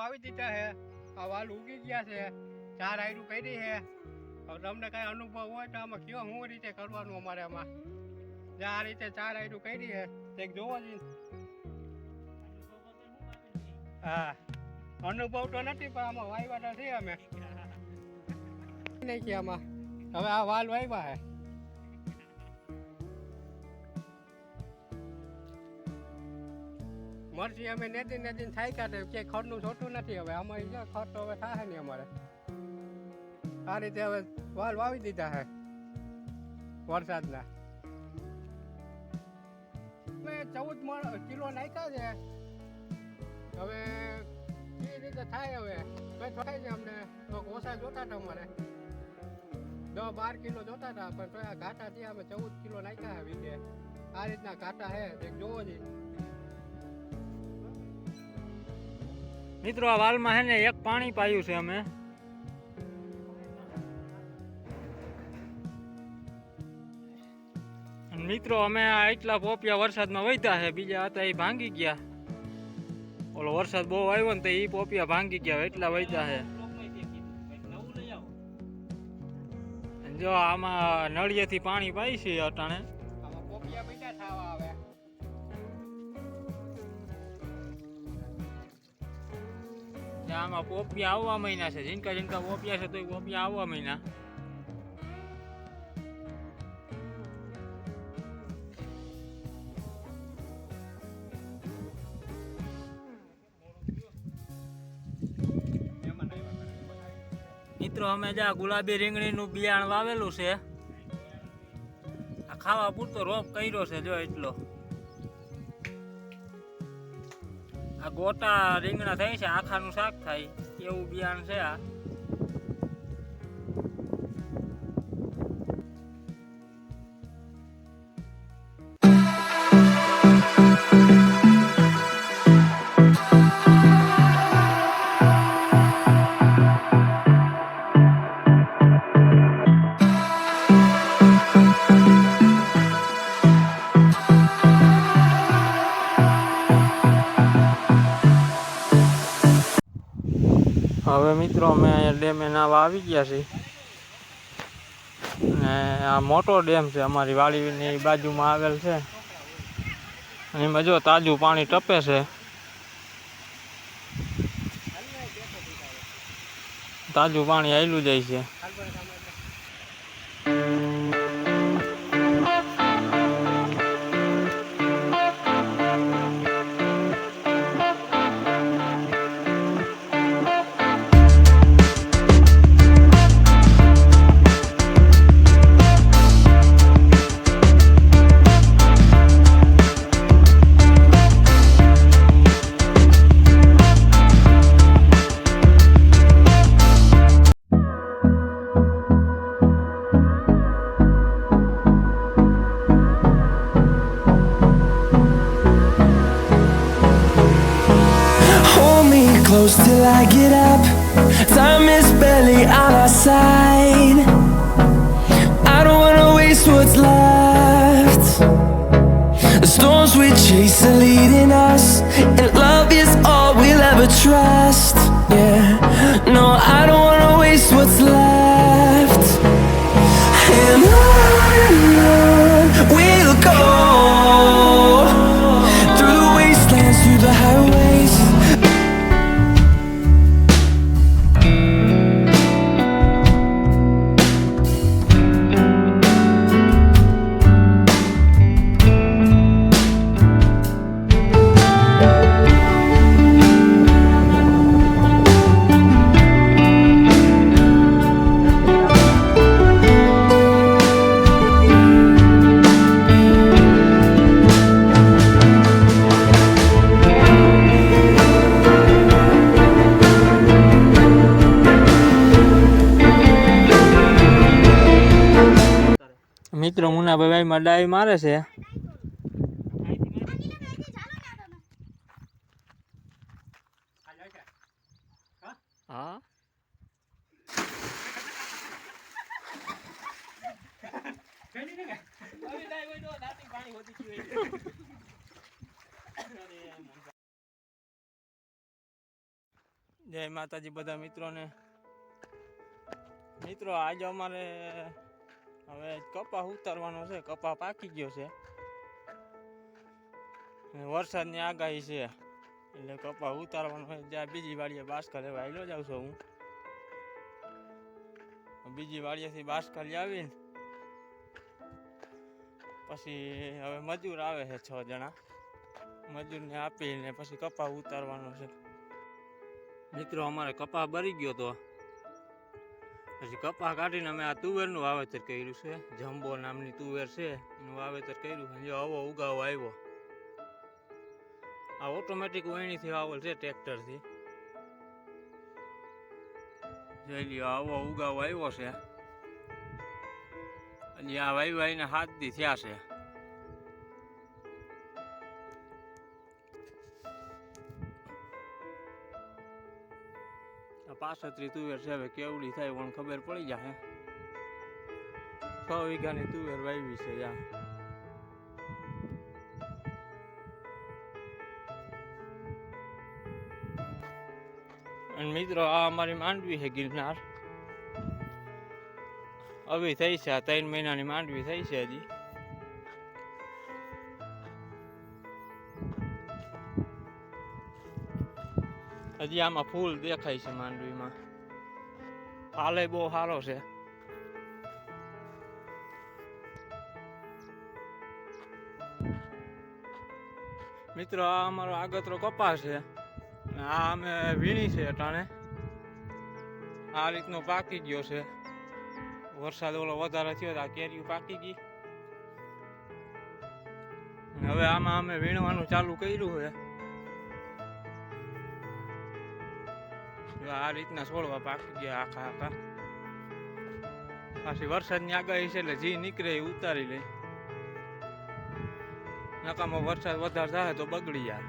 વાવી દીધા છે, આ વાલ ઉગી ગયા છે, 4 આયરું કરી છે। હવે તમને કાંઈ અનુભવ હોય તો આમાં કયો શું રીતે કરવાનું અમારે આમાં જે આ રીતે 4 આયરું કરી છે તે જોવો જ। હા અનુભવ તો નથી પણ આમાં વાવ્યા છે અમે નહીં કે આમાં હવે આ વાલ વાવ્યા છે। મરચી અમે નેદી થાય કાઢે કે ખડનું છોટું નથી હવે આમાં ખડ તો હવે થાય નહીં અમારે આ રીતે હવે વાલ વાવી દીધા છે વરસાદના। અમે 14 કિલો નાખ્યા છે હવે એ રીતે થાય હવે કઈ થાય છે અમને તો ઓછા જોતા હતા અમારે 10-12 કિલો જોતા હતા પણ તો આ ઘાટા થયા અમે 14 કિલો નાખ્યા છે વીઘે આ રીતના ઘાટા છે જોવો જ। મિત્રો આ વાલમાં હે ને એક પાણી પાયું છે અમે મિત્રો અમે આ એટલા પોપિયા વરસાદમાં વૈધા છે બીજા હતા એ ભાંગી ગયા ઓલો વરસાદ બહુ આવ્યો ને તો એ પોપિયા ભાંગી ગયા એટલા વૈધા છે। જો આમાં નળિયેથી પાણી પાઈ છે અટાણે આમાં પોપિયા બીજા થવા આવે આમાં પોપિયા આવવા મહિના છે જીનકા પોપિયા છે તો પોપિયા આવવા મહિના। મિત્રો અમે જ્યાં ગુલાબી રીંગણીનું બિયાણ વાવેલું છે આ ખાવા પૂરતો રોપ કર્યો છે જો એટલો આ ગોટા રીંગણા થાય છે આખાનું શાક થાય એવું બિયાણ છે આ। હવે મિત્રો અમે અહીંયા ડેમે નાવા આવી ગયા છીએ અને આ મોટો ડેમ છે અમારી વાડીની બાજુમાં આવેલ છે અને એમાં જો તાજું પાણી ટપે છે તાજું પાણી આવેલું જાય છે। Close till I get up. Time is barely on our side. I don't wanna waste what's left. The storms we chase are leading us, and love is all we'll ever trust. Yeah, no, I don't wanna waste what's left. And on we'll go, through the wastelands, through the highways. મિત્રો મુનાભાઈ માં ડાઈ મારે છે હા જય માતાજી બધા મિત્રોને. મિત્રો આજે અમારે હવે કપા ઉતારવાનો છે. કપા પાકી ગયો છે, વરસાદની આગાહી છે એટલે કપા ઉતારવાનો છે. જ્યાં બીજી વાડીએ બાસકા લેવા આવેલો જાઉં છું હું. બીજી વાડીએથી બાસકા લઈ આવીને પછી હવે મજૂર આવે છે 6 જણા. મજૂરને આપીને પછી કપા ઉતારવાનો છે. મિત્રો અમારે કપા બરી ગયો તો પછી કપા કાઢીને અમે આ તુવેરનું વાવેતર કર્યું છે. જમ્બો નામની તુવેર છે એનું વાવેતર કર્યું છે. જો આવો ઉગાવો આવ્યો. આ ઓટોમેટિક વણીથી વાવેલ છે ટ્રેક્ટરથી. જોઈ લ્યો આવો ઉગાવો આવ્યો છે. હજી આ વાઈ વાઈને 7 દી થયા છે. પાછતરી તુવેર છે. હવે કેવડી થાય પણ ખબર પડી જાય. 6 વીઘાની તુવેર વાવી છે. અને મિત્રો આ અમારી માંડવી છે ગિરનાર. હવે થઈ છે આ 3 મહિનાની માંડવી થઈ છે. હજી આમાં ફૂલ દેખાય છે માંડવીમાં. ફાલે બહુ સારો છે. મિત્રો આ અમારો આગતરો કપાસ છે. આ અમે વીણી છે અટાણે. આ રીતનો પાકી ગયો છે. વરસાદ ઓલો વધારે થયો તો આ કેરીઓ પાકી ગઈ. હવે આમાં અમે વીણવાનું ચાલુ કર્યું છે. આ રીતના છોડવા પાકી ગયા આખા. પાછી વરસાદની આગાહી છે એટલે જી નીકળે એ ઉતારી લે. નકામો વરસાદ વધારે થાય તો બગડી જાય.